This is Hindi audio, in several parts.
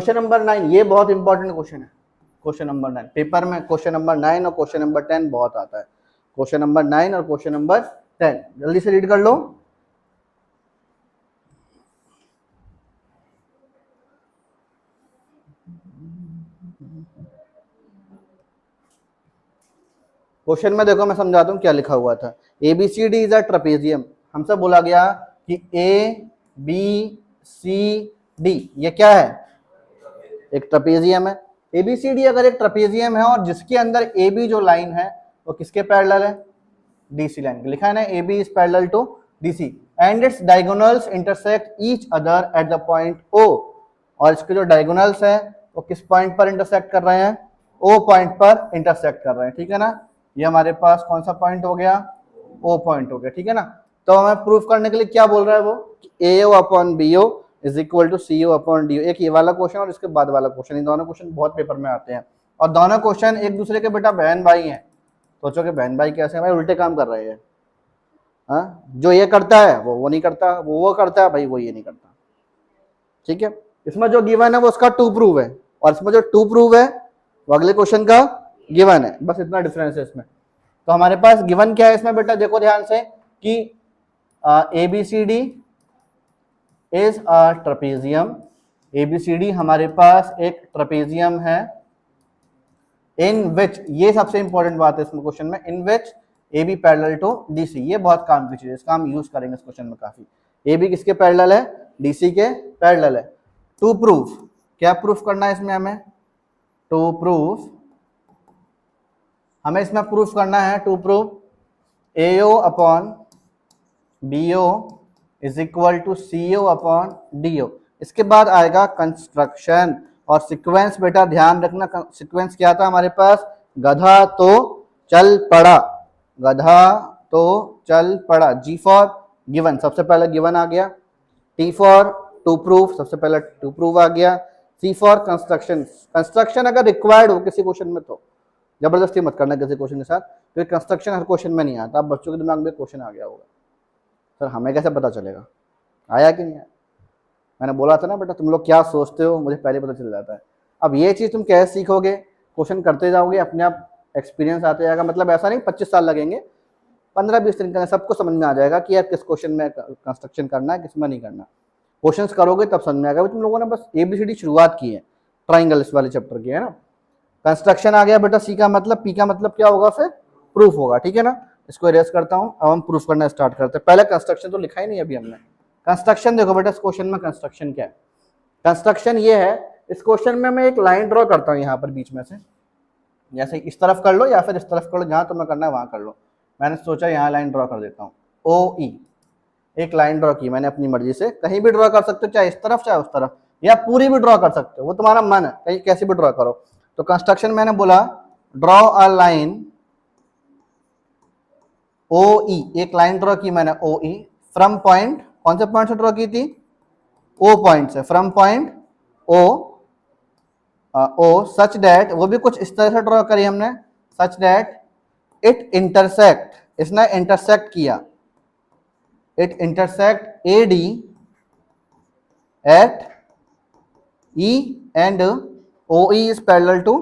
क्वेश्चन नंबर 9, ये बहुत इंपॉर्टेंट क्वेश्चन है। क्वेश्चन नंबर 9 पेपर में क्वेश्चन नंबर 9 और क्वेश्चन नंबर 10 बहुत आता है। क्वेश्चन नंबर 9 और क्वेश्चन नंबर 10 जल्दी से रीड कर लो। क्वेश्चन में देखो मैं समझाता हूँ क्या लिखा हुआ था। ABCD is a trapezium. हमसे बोला गया कि ABCD ये क्या है, एक ट्रेपेजियम है। ABCD अगर एक ट्रेपेजियम है और जिसके अंदर AB जो लाइन है वो किसके पैरेलल है, DC लाइन। लिखा है ना AB is parallel to DC and its diagonals intersect each other at the point O। और इसके जो डायगोनल्स है वो किस पॉइंट पर इंटरसेक्ट कर रहे हैं, O पॉइंट पर इंटरसेक्ट कर रहे हैं। ठीक है ना, ये हमारे पास कौन सा पॉइंट हो गया, O पॉइंट हो गया। ठीक है ना, तो हमें प्रूफ करने के लिए क्या बोल रहा है वो, AO upon BO is equal to CO upon DO। एक ये वाला क्वेश्चन और इसके बाद वाला क्वेश्चन, इन दोनों क्वेश्चन बहुत पेपर में आते हैं और दोनों क्वेश्चन एक दूसरे के बेटा बहन भाई हैं। सोचो कि बहन भाई कैसे हैं भाई, उल्टे काम कर रहे हैं। हाँ, जो ये करता है वो नहीं करता, वो करता है भाई, वो ये नहीं करता। ठीक है, इसमें जो गिवन है वो उसका टू प्रूव है और इसमें जो टू प्रूव है वो अगले क्वेश्चन का गिवन है, बस इतना डिफरेंस है इसमें। तो हमारे पास गिवन क्या है इसमें बेटा, देखो ध्यान से कि ABCD is a trapezium. ABCD हमारे पास एक ट्रेपेजियम है इन विच, ये सबसे इंपॉर्टेंट बात है इसमें क्वेश्चन में, इन विच AB पैरेलल टू DC। ये बहुत काम की चीज है, इसका हम यूज करेंगे इस क्वेश्चन में काफी। AB किसके पैरेलल है, DC के पैरेलल है। टू प्रूफ, क्या प्रूफ करना है इसमें हमें, टू प्रूफ, हमें इसमें प्रूफ करना है to proof AO upon BO is equal to CO upon DO। इसके बाद आएगा कंस्ट्रक्शन और सीक्वेंस। बेटा ध्यान रखना, सीक्वेंस क्या था हमारे पास, गधा तो चल पड़ा, गधा तो चल पड़ा। G फॉर गिवन, सबसे पहले गिवन आ गया। T फॉर टू प्रूफ, सबसे पहले टू प्रूफ आ गया। C फॉर कंस्ट्रक्शन, कंस्ट्रक्शन अगर रिक्वायर्ड हो किसी क्वेश्चन में तो जबरदस्ती मत करना किसी क्वेश्चन के साथ, क्योंकि कंस्ट्रक्शन हर क्वेश्चन में नहीं आता। अब बच्चों के दिमाग में क्वेश्चन आ गया होगा, सर हमें कैसे पता चलेगा आया कि नहीं आया। मैंने बोला था ना बेटा, तुम लोग क्या सोचते हो मुझे पहले पता चल जाता है। अब ये चीज़ तुम कैसे सीखोगे, क्वेश्चन करते जाओगे, अपने आप एक्सपीरियंस आते जाएगा। मतलब ऐसा नहीं 25 साल लगेंगे, 15-20 दिन का सबको समझ में आ जाएगा कि यार किस क्वेश्चन में कंस्ट्रक्शन करना है, किस में नहीं करना। क्वेश्चंस करोगे तब समझ में आएगा। तुम लोगों ने बस ABCD शुरुआत की है, ट्राइंगल इस वाले चैप्टर की है ना। कंस्ट्रक्शन आ गया बेटा, C का मतलब, P का मतलब क्या होगा फिर, प्रूफ होगा। ठीक है ना, इसको इरेज करता हूं, अब हम प्रूफ करना स्टार्ट करते हैं। पहले कंस्ट्रक्शन तो लिखा ही नहीं अभी हमने। कंस्ट्रक्शन देखो बेटा, इस क्वेश्चन में कंस्ट्रक्शन क्या है, कंस्ट्रक्शन ये है, इस क्वेश्चन में मैं एक लाइन ड्रॉ करता हूँ यहाँ पर बीच में से, जैसे इस तरफ कर लो या फिर इस तरफ कर लो, जहां तुम्हें करना है वहां कर लो। मैंने सोचा यहाँ लाइन ड्रॉ कर देता हूँ, OE एक लाइन ड्रॉ की मैंने अपनी मर्जी से, कहीं भी ड्रॉ कर सकते हो, चाहे इस तरफ चाहे उस तरफ, या पूरी भी ड्रॉ कर सकते हो, वो तुम्हारा मन है, कहीं कैसे भी ड्रॉ करो। तो कंस्ट्रक्शन मैंने बोला ड्रॉ अ लाइन OE, एक लाइन ड्रॉ की मैंने OE फ्रॉम पॉइंट, कौन से पॉइंट से ड्रॉ की थी, O पॉइंट से, from point O such that, वो भी कुछ इस तरह से ड्रॉ करी हमने, सच दैट इट इंटरसेक्ट, इसने इंटरसेक्ट किया, it intersect AD at E and OE is parallel to,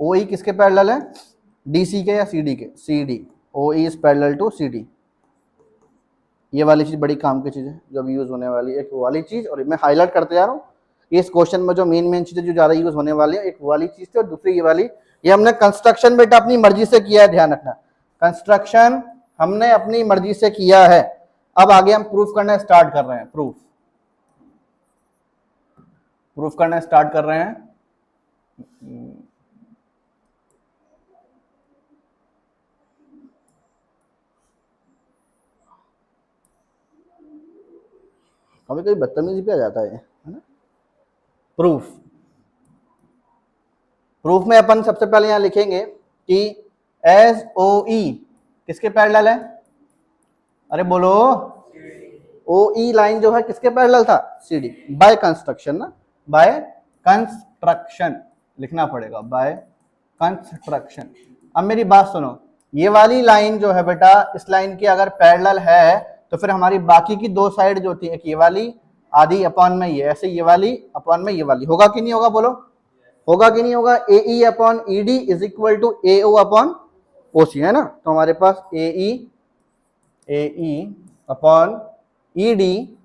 OE किसके पैरेलल है, DC के या CD के, CD, OE is parallel to CD। ये वाली चीज बड़ी काम की चीज है जो अभी यूज होने वाली है, एक वाली चीज, और मैं हाईलाइट करते जा रहा हूँ इस क्वेश्चन में जो मेन चीजें जो ज्यादा यूज होने वाली है, एक वाली चीज थी और दूसरी ये वाली। ये हमने कंस्ट्रक्शन बेटा अपनी मर्जी से किया है, ध्यान रखना, कंस्ट्रक्शन हमने अपनी मर्जी से किया है। अब आगे हम प्रूफ करना स्टार्ट कर रहे हैं, प्रूफ करना स्टार्ट कर रहे हैं। कभी कभी बदतमीजी पे आ जाता है ना। प्रूफ में अपन सबसे पहले यहां लिखेंगे कि SOE किसके पैरेलल है, अरे बोलो, OE लाइन जो है किसके पैरेलल था, CD, बाय कंस्ट्रक्शन ना, बाय कंस्ट्रक्शन लिखना पड़ेगा, बाय कंस्ट्रक्शन। अब मेरी बात सुनो, ये वाली लाइन जो है बेटा, इस लाइन की अगर पैरेलल है तो फिर हमारी बाकी की दो साइड जो थी, एक ये वाली आधी अपॉन में ये, ऐसे ये वाली अपॉन में ये वाली, होगा कि नहीं होगा बोलो, होगा कि नहीं होगा। A E upon E D is equal to A O upon O C, है ना। तो हमारे पास A E upon E D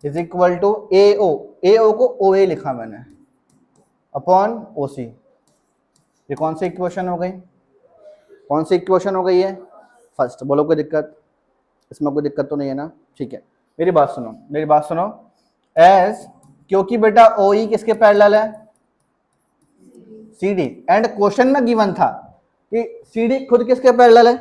is equal to A O को ओ ए लिखा मैंने, अपॉन ओ सी। ये कौन सी इक्वेशन हो गई, कौन सी इक्वेशन हो गई है, फर्स्ट। बोलो कोई दिक्कत, इसमें कोई दिक्कत तो नहीं है ना, ठीक है। मेरी बात सुनो, मेरी बात सुनो। एज, क्योंकि बेटा ओ ई किसके पैरेलल है, सी डी, एंड क्वेश्चन में गिवन था कि सी डी खुद किसके पैरेलल है,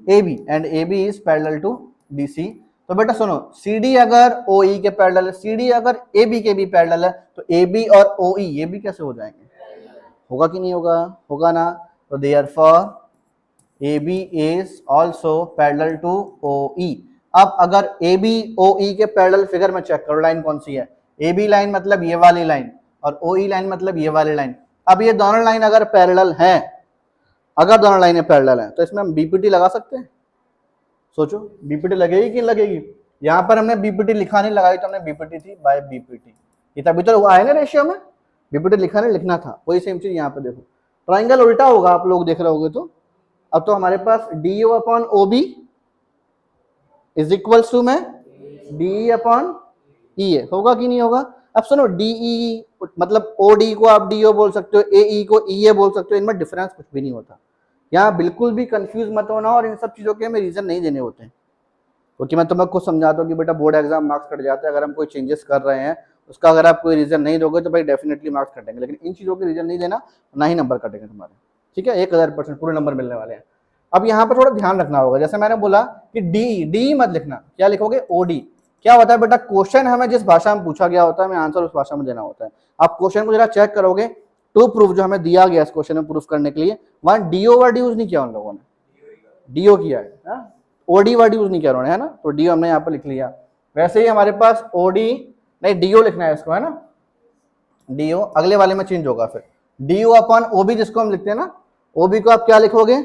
A B, and A B is parallel to D C. तो बेटा सुनो, सी डी अगर ओ ई के पैरेलल है, सी डी अगर ए बी के भी पैरेलल है, तो ए बी और ओ ई ये भी कैसे हो जाएंगे, होगा कि नहीं होगा, होगा ना। तो therefore A B is also parallel to O E. अब अगर ए बी ओ ई के पैरेलल फिगर में चेक करो, लाइन कौन सी है, ए बी लाइन मतलब ये वाली लाइन, और ओ ई लाइन मतलब ये वाली लाइन। अब ये दोनों लाइन अगर पैरेलल हैं, अगर दोनों लाइनें पैरेलल हैं, तो इसमें हम बीपीटी लगा सकते हैं। सोचो बीपीटी लगेगी कि नहीं लगेगी। यहाँ पर हमने बीपीटी लिखा नहीं, लगाई तो हमने बीपीटी थी बाय बीपीटी, ये तभी तो आए ना रेशियो में, बीपीटी लिखा नहीं, लिखना था। वही सेम चीज यहाँ पे देखो, ट्राइंगल उल्टा होगा, आप लोग देख रहे होगे तो। अब तो हमारे पास D O upon O B is equals to में डी अपॉन ई ए, होगा कि नहीं होगा। अब सुनो, डीई मतलब ओ डी को आप डी ओ बोल सकते हो, ए ई को ई ए बोल सकते हो, इनमें डिफरेंस कुछ भी नहीं होता। यहाँ बिल्कुल भी कंफ्यूज मत होना, और इन सब चीज़ों के हमें रीज़न नहीं देने होते हैं, क्योंकि मैं तुम्हें खुद समझाता हूँ कि बेटा बोर्ड एग्जाम मार्क्स कट जाते हैं, अगर हम कोई चेंजेस कर रहे हैं उसका अगर आप कोई रीज़न नहीं दोगे तो भाई डेफिनेटली मार्क्स कटेंगे, लेकिन इन चीज़ों के रीज़न नहीं देना, ना ही नंबर कटेंगे तुम्हारे, ठीक है। 1000% पूरे नंबर मिलने वाले हैं। अब यहाँ पर थोड़ा ध्यान रखना होगा, जैसे मैंने बोला कि डी मत लिखना, क्या लिखोगे, ओ डी। क्या होता है बेटा, क्वेश्चन हमें जिस भाषा में पूछा गया होता है, हमें आंसर उस भाषा में देना होता है। आप क्वेश्चन को जरा चेक करोगे, टू प्रूफ जो हमें दिया गया इस क्वेश्चन में प्रूफ करने के लिए, वहां डीओ वर्ड यूज नहीं किया उन लोगों ने, डीओ किया है, ओडी वर्ड यूज नहीं किया उन्होंने, है ना। तो डीओ हमने यहाँ पर लिख लिया। वैसे ही हमारे पास ओडी नहीं, डीओ लिखना है इसको, है ना, डीओ अगले वाले में चेंज होगा फिर, डीओ अपॉन ओबी जिसको हम लिखते हैं ना, ओबी को आप क्या लिखोगे,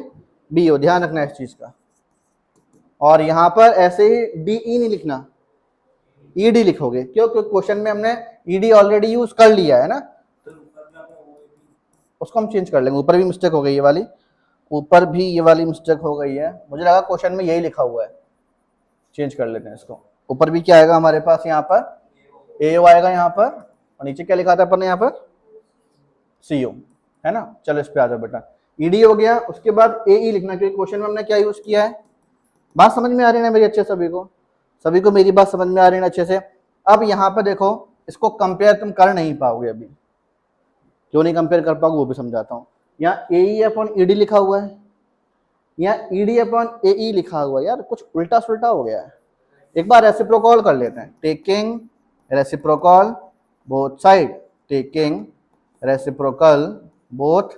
बीओ, ध्यान रखना इस चीज का। और यहां पर ऐसे ही डीई नहीं लिखना, ईडी लिखोगे, क्यों, क्योंकि क्वेश्चन में हमने ईडी ऑलरेडी यूज कर लिया है ना, उसको हम चेंज कर लेंगे। ऊपर भी मिस्टेक हो गई ये वाली, ऊपर भी ये वाली मिस्टेक हो गई है, मुझे लगा क्वेश्चन में यही लिखा हुआ है, चेंज कर लेते हैं इसको। ऊपर भी क्या आएगा हमारे पास, यहाँ पर एओ आएगा यहाँ पर, और नीचे क्या लिखा था अपन ने यहाँ पर, सीओ, है ना। चलो इस पे आ जाओ बेटा, ईडी हो गया, उसके बाद एई लिखना, क्योंकि क्वेश्चन में हमने क्या यूज किया है। बात समझ में आ रही है ना मेरी अच्छे, सभी को मेरी बात समझ में आ रही है अच्छे से। अब यहाँ पे देखो, इसको कंपेयर तुम कर नहीं पाओगे अभी, क्यों नहीं कंपेयर कर पाओगे वो भी समझाता हूँ। यहाँ एई अपॉन ईडी लिखा हुआ है, यहाँ ईडी अपॉन एई लिखा हुआ है, यार कुछ उल्टा सुल्टा हो गया है। एक बार रेसिप्रोकल कर लेते हैं, taking reciprocal both side, taking reciprocal both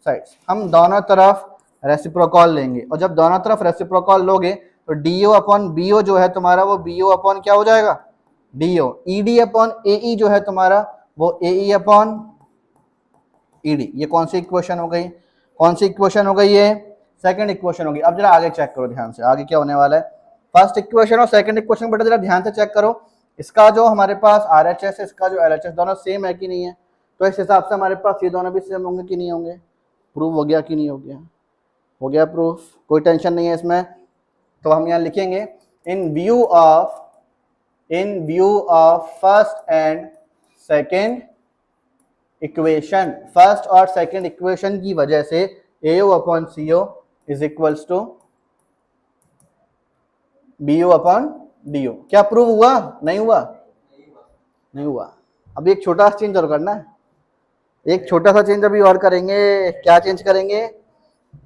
sides, हम दोनों तरफ रेसिप्रोकल लेंगे, और जब दोनों तरफ रेसिप्रोकल लोगे तो डीओ अपॉन बीओ जो है तुम्हारा, वो बीओ अपॉन क्या हो जाएगा, डीओ। ईडी अपॉन एई जो है तुम्हारा, वो एई अपॉन ईडी। ये कौन सी इक्वेशन हो गई, कौन सी इक्वेशन हो गई, ये सेकंड इक्वेशन होगी। अब जरा आगे चेक करो ध्यान से, आगे क्या होने वाला है। फर्स्ट इक्वेशन और सेकंड इक्वेशन बेटा जरा ध्यान से चेक करो, इसका जो हमारे पास आरएचएस है, इसका जो एलएचएस, दोनों सेम है कि नहीं है। तो इस हिसाब से हमारे पास ये दोनों भी सेम होंगे कि नहीं होंगे, प्रूफ हो गया कि नहीं हो गया, हो गया प्रूफ, कोई टेंशन नहीं है इसमें। तो हम यहाँ लिखेंगे, in view of first and second equation, first और सेकंड इक्वेशन की वजह से AO upon CO is equals to BO upon DO। क्या प्रूव हुआ, नहीं हुआ, नहीं हुआ। अभी एक छोटा सा चेंज और करना है, एक छोटा सा चेंज अभी और करेंगे। क्या चेंज करेंगे,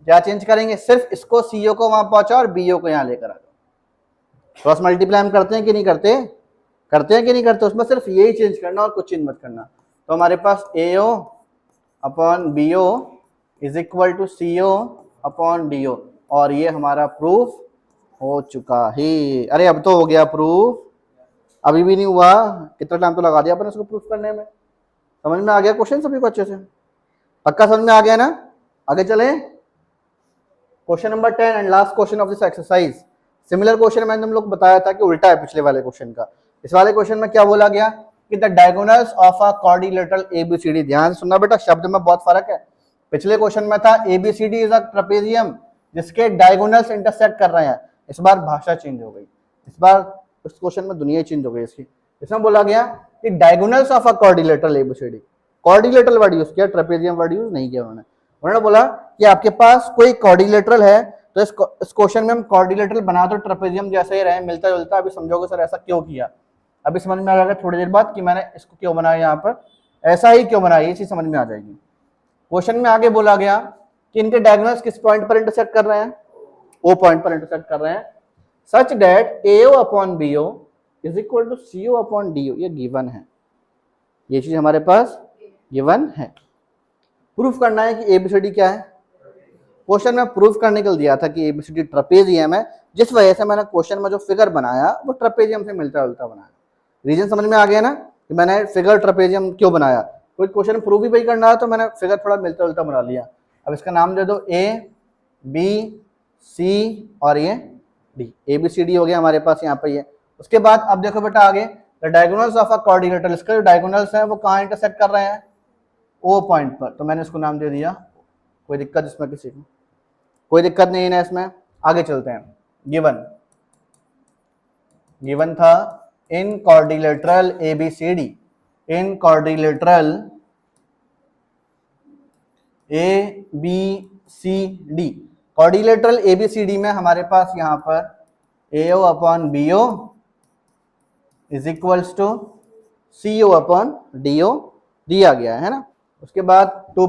क्या चेंज करेंगे, सिर्फ इसको CO को वहां पहुंचा और BO को यहां लेकर आ जाओ। क्रॉस मल्टीप्लाई हम करते हैं कि नहीं करते, करते हैं कि नहीं करते, उसमें सिर्फ यही चेंज करना और कुछ चेंज मत करना। तो हमारे पास AO upon BO is equal to CO upon DO, और ये हमारा प्रूफ हो चुका है। अरे अब तो हो गया प्रूफ, अभी भी नहीं हुआ, कितना टाइम तो लगा दिया अपन इसको प्रूफ करने में। समझ में आ गया क्वेश्चन सभी को अच्छे से, पक्का समझ में आ गया ना। आगे चले, question number 10 and last question of this exercise. Similar question मैंने तुम लोग बताया था कि उल्टा है पिछले वाले क्वेश्चन का। इस वाले क्वेश्चन में क्या बोला गया कि the diagonals of a quadrilateral ABCD, ध्यान से सुनना बेटा, शब्द में बहुत फर्क है। पिछले क्वेश्चन में था एबीसीडी इज अ ट्रेपेजियम जिसके डायगोनल्स इंटरसेक्ट कर रहे हैं, इस बार भाषा चेंज हो गई, इस बार उस क्वेश्चन में दुनिया चेंज हो गई इसकी। इसमें बोला गया कि diagonals of a quadrilateral ABCD, quadrilateral word use किया, ट्रेपेजियम वर्ड यूज नहीं किया उन्होंने बोला कि आपके पास कोई क्वाड्रिलेटरल है तो इस क्वेश्चन में हम क्वाड्रिलेटरल बना तो ट्रेपेजियम जैसा ही रहे, मिलता जुलता। अभी समझोगे सर ऐसा क्यों किया, अभी समझ में आ जाएगा थोड़ी देर बाद कि मैंने इसको क्यों बनाया, यहाँ पर ऐसा ही क्यों बनाया, ये चीज समझ में आ जाएगी। क्वेश्चन में आगे बोला गया कि इनके डायगोनल्स किस पॉइंट पर इंटरसेक्ट कर रहे हैं, ओ पॉइंट पर इंटरसेक्ट कर रहे हैं, such that AO upon BO is equal to CO upon DO, ये गिवन है, ये चीज हमारे पास गिवन है। प्रूफ करना है कि ABCD क्या है, क्वेश्चन में प्रूफ करने के लिए दिया था कि ABCD ट्रेपेजियम है, जिस वजह से मैंने क्वेश्चन में जो फिगर बनाया वो ट्रेपेजियम से मिलता जुलता बनाया। रीजन समझ में आ गया ना कि मैंने फिगर ट्रेपेजियम क्यों बनाया, कोई क्वेश्चन प्रूफ भी वही करना है तो मैंने फिगर थोड़ा मिलता जुलता बना लिया। अब इसका नाम दे दो A B C और ये D, ABCD हो गया हमारे पास यहाँ पे ये। उसके बाद अब देखो बेटा आगे, the diagonals of a quadrilateral, इसका जो डायगोनल्स है वो कहाँ इंटरसेक्ट कर रहे हैं, O पॉइंट पर, तो मैंने इसको नाम दे दिया। कोई दिक्कत इसमें किसी को, कोई दिक्कत नहीं है ना इसमें। आगे चलते हैं, गिवन था in quadrilateral ABCD, in quadrilateral ABCD, quadrilateral ABCD में हमारे पास यहाँ पर AO upon BO is equals to CO upon DO दिया गया है ना। उसके बाद टू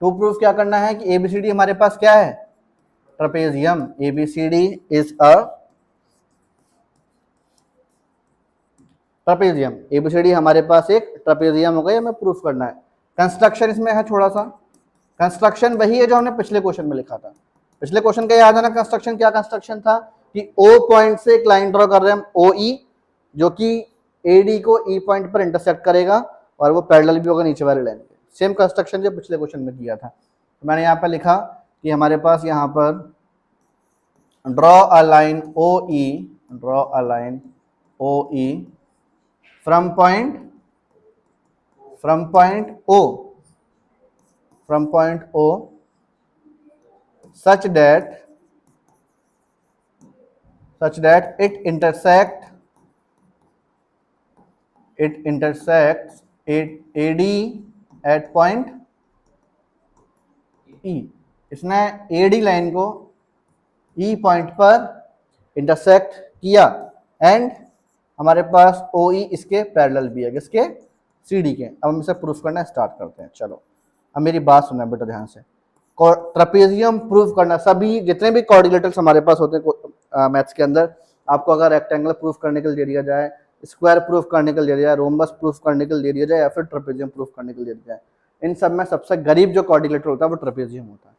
प्रूफ क्या करना है कि ABCD हमारे पास क्या है, trapezium, ABCD is a trapezium, ABCD हमारे पास एक ट्रेपेजियम हो गया, हमें प्रूफ करना है। कंस्ट्रक्शन इसमें है थोड़ा सा, कंस्ट्रक्शन वही है जो हमने पिछले क्वेश्चन में लिखा था। पिछले क्वेश्चन का याद है ना कंस्ट्रक्शन, क्या कंस्ट्रक्शन था कि O पॉइंट से एक लाइन ड्रॉ कर रहे हैं हम OE, जो कि AD को E पॉइंट पर इंटरसेक्ट करेगा और वो पैरेलल भी होगा नीचे वाले लाइन के। सेम कंस्ट्रक्शन जो पिछले क्वेश्चन में किया था, तो मैंने यहाँ पर लिखा कि हमारे पास यहाँ पर draw a line OE from point O such that it intersects AD at point E। इसने AD लाइन को E पॉइंट पर इंटरसेक्ट किया एंड हमारे पास OE इसके पैरेलल भी है, किसके, CD के। अब हम इसे प्रूफ करना स्टार्ट करते हैं। चलो अब मेरी बात सुनना बेटा ध्यान से, ट्रेपेजियम प्रूफ करना, सभी जितने भी कोऑर्डिनेटर्स हमारे पास होते हैं मैथ्स के अंदर, आपको अगर रेक्टेंगल प्रूफ करने के लिए दे दिया जाए, स्क्वायर प्रूफ करने के लिए दे दिया जाए, रोम्बस प्रूफ करने के लिए दे दिया जाए या फिर ट्रेपेजियम प्रूफ करने के लिए दिया जाए, इन सब में सबसे गरीब जो कोऑर्डिनेटर होता है वो ट्रेपेजियम होता है।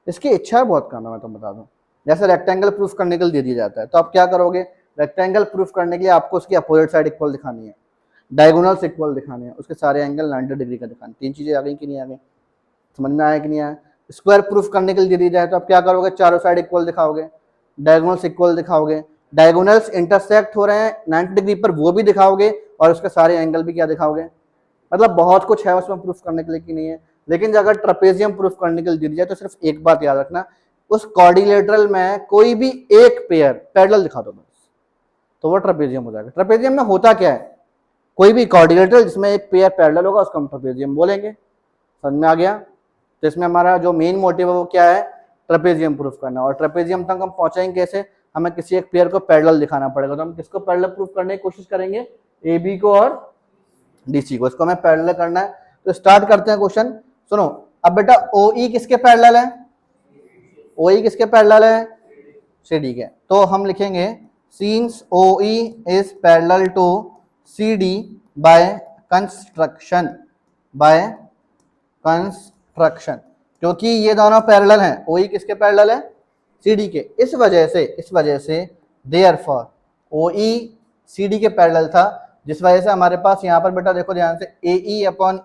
इसकी इच्छा बहुत कम है, मैं तो बता दूं। जैसे रेक्टेंगल प्रूफ करने के लिए दे दिया जाता है तो आप क्या करोगे, रेक्टेंगल प्रूफ करने के लिए आपको उसकी अपोजिट साइड इक्वल दिखानी है, डायगोनल्स इक्वल दिखाने हैं, उसके सारे एंगल 90 डिग्री का दिखाने। तीन चीजें आ गई कि नहीं आ गई, समझ में आया कि नहीं आया। स्क्वायर प्रूफ करने के लिए दे दी जाए तो आप क्या करोगे, चारों साइड इक्वल दिखाओगे, डायगोनल्स इक्वल दिखाओगे, डायगोनल्स इंटरसेक्ट हो रहे हैं 90 डिग्री पर वो भी दिखाओगे और उसके सारे एंगल भी क्या दिखाओगे। मतलब बहुत कुछ है उसमें प्रूफ करने के लिए कि नहीं है। लेकिन अगर ट्रेपेजियम प्रूफ करने के लिए दे दी जाए तो सिर्फ एक बात याद रखना, उस क्वाड्रिलेटरल में कोई भी एक पेयर पैरेलल दिखा दो बस, तो वो ट्रेपेजियम हो जाएगा। ट्रेपेजियम में होता क्या है, कोई भी क्वाड्रिलेटरल जिसमें एक पेयर पैरेलल होगा उसको हम ट्रेपेजियम बोलेंगे। समझ में आ गया। तो इसमें हमारा जो मेन मोटिव है वो क्या है, ट्रेपेजियम प्रूफ करना। और ट्रेपेजियम तक हम पहुंचेंगे कैसे, हमें किसी एक पेयर को पैरेलल दिखाना पड़ेगा। तो हम किसको पैरेलल प्रूफ करने की कोशिश करेंगे, AB को और DC को, इसको हमें पैरेलल करना है। तो स्टार्ट करते हैं क्वेश्चन। सुनो अब बेटा, OE किसके पैरेलल है, OE किसके पैरेलल है, CD के। तो हम लिखेंगे since OE is parallel to CD by construction, क्योंकि ये दोनों पैरेलल हैं। OE किसके पैरेलल है, CD के। इस वजह से therefore OE CD के पैरेलल था, जिस वजह से हमारे पास यहाँ पर बेटा देखो ध्यान से AE upon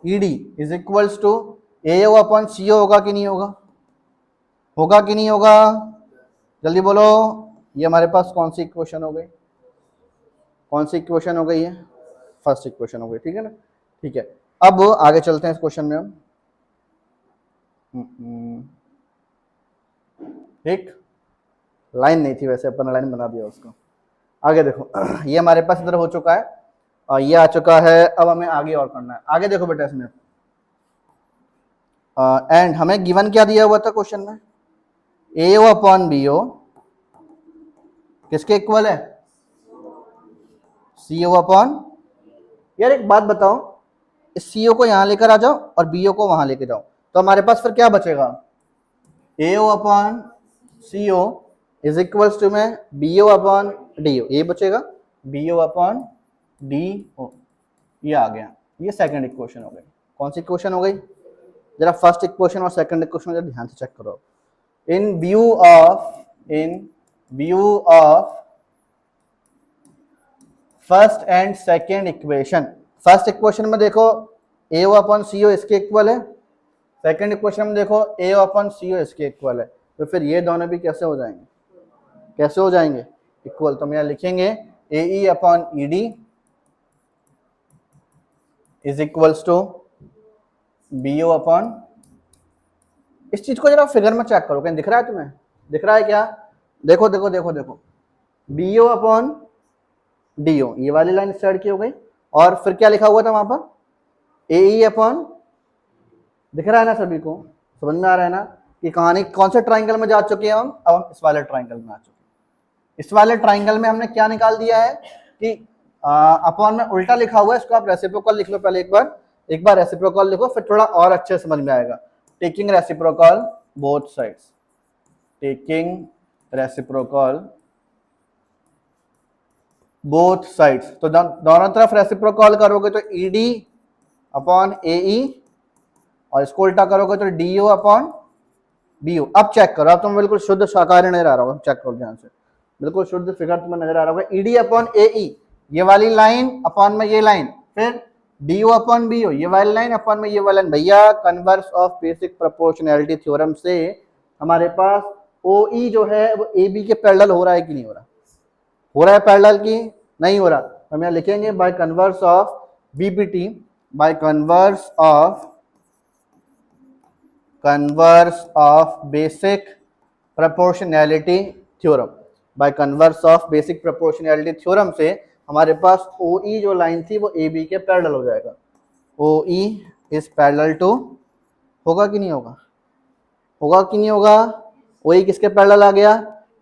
ED is equals to AO upon CO होगा कि नहीं होगा? होगा कि नहीं होगा? जल्दी बोलो। ये हमारे पास कौन सी इक्वेशन हो गई? कौन सी इक्वेशन हो गई है? फर्स्ट इक्वेशन हो गई, ठीक है ना? ठीक है, अब आगे चलते हैं इस क्वेश्चन में हम। ठीक, लाइन नहीं थी वैसे, अपन लाइन बना दिया उसको। आगे देखो ये हमारे पास इधर हो चुका है और ये आ चुका है। अब हमें आगे और करना है। आगे देखो बेटा, इसमें एंड हमें गिवन क्या दिया हुआ था क्वेश्चन में? AO अपॉन BO किसके इक्वल है? CO upon. यार एक बात बताओ, इस CO को यहां लेकर आ जाओ और BO को वहां लेकर जाओ, तो हमारे पास फिर क्या बचेगा? AO upon CO is equals to में BO अपॉन DO, ये बचेगा BO अपॉन DO। ये आ गया, ये सेकंड इक्वेशन हो गई। कौन सी इक्वेशन हो गई? जरा फर्स्ट इक्वेशन और सेकंड इक्वेशन जरा ध्यान से चेक करो। इन view of first and second equation, first equation में देखो AO अपॉन CO इसके इक्वल है, सेकंड इक्वेशन में देखो AO अपॉन CO इसके इक्वल है, तो फिर ये दोनों भी कैसे हो जाएंगे? कैसे हो जाएंगे? इक्वल। तो हम यहाँ लिखेंगे AE upon ED is equals to BO upon. इस चीज को जरा फिगर में चेक करो, कहीं दिख रहा है तुम्हें? दिख रहा है क्या? देखो देखो देखो देखो, BO अपॉन DO, ये वाली लाइन स्टार्ट की हो गई, और फिर क्या लिखा हुआ था वहां पर? AE upon. दिख रहा है ना सभी को? समझ में आ रहा है ना कि कहानी कौन से ट्राइंगल में जा चुके हैं हम? अब हम इस वाले ट्राइंगल में आ चुके हैं। इस वाले ट्राइंगल में हमने क्या निकाल दिया है कि अपॉन में उल्टा लिखा हुआ है, इसको आप रेसिप्रोकल लिख लो पहले एक बार रेसिप्रोकल लिखो, फिर थोड़ा और अच्छे समझ में आएगा। Taking reciprocal both sides, taking reciprocal both sides, तो दोनों तरफ रेसिप्रोकल करोगे तो ED अपॉन AE, और इसको उल्टा करोगे तो DO अपॉन BO। अब चेक करो, अब तुम बिल्कुल शुद्ध शाकाहारी नजर आ रहा होगा, चेक करो ध्यान से, बिल्कुल शुद्ध फिगर तुम्हें नजर आ रहा होगा। ED अपॉन AE ये वाली लाइन अपॉन में ये लाइन, फिर DO अपॉन BO ये वाली लाइन अपॉन में ये वाली लाइन। भैया converse of basic proportionality theorem से हमारे पास OE जो है वो AB के पैरेलल हो रहा है कि नहीं हो रहा? हो रहा है पैरेलल की नहीं हो रहा? हम यहाँ लिखेंगे by converse of BPT, by converse of basic proportionality theorem, by converse of basic proportionality theorem से हमारे पास OE जो लाइन थी वो AB के पैरेलल हो जाएगा। OE इज पैरेलल टू, होगा कि नहीं होगा? होगा कि नहीं होगा? OE किसके पैरेलल आ गया?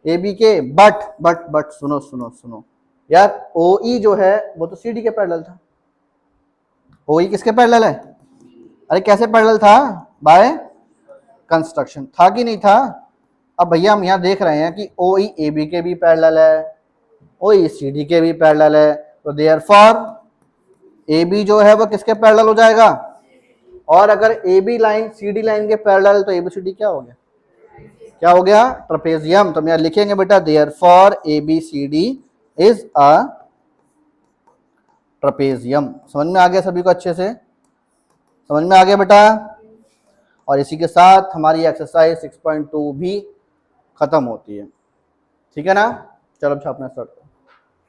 AB के। बट सुनो सुनो सुनो यार, OE जो है वो तो CD के पैरेलल था। OE किसके पैरेलल है? अरे कैसे पैरेलल था? By construction. था कि नहीं था? अब भैया हम यहाँ देख रहे हैं कि OE AB के भी पैरेलल है, OE CD के भी पैरेलल है, तो देयरफॉर AB जो है वो किसके पैरेलल हो जाएगा? और अगर AB लाइन CD लाइन के पैरेलल, तो ABCD क्या हो गया? क्या हो गया? ट्रेपेजियम। तो हम यहाँ लिखेंगे बेटा therefore ABCD is a trapezium. समझ में आ गया सभी को? अच्छे से समझ में आ गया बेटा? और इसी के साथ हमारी एक्सरसाइज 6.2 भी खत्म होती है, ठीक है ना? चलो छापना स्टार्ट।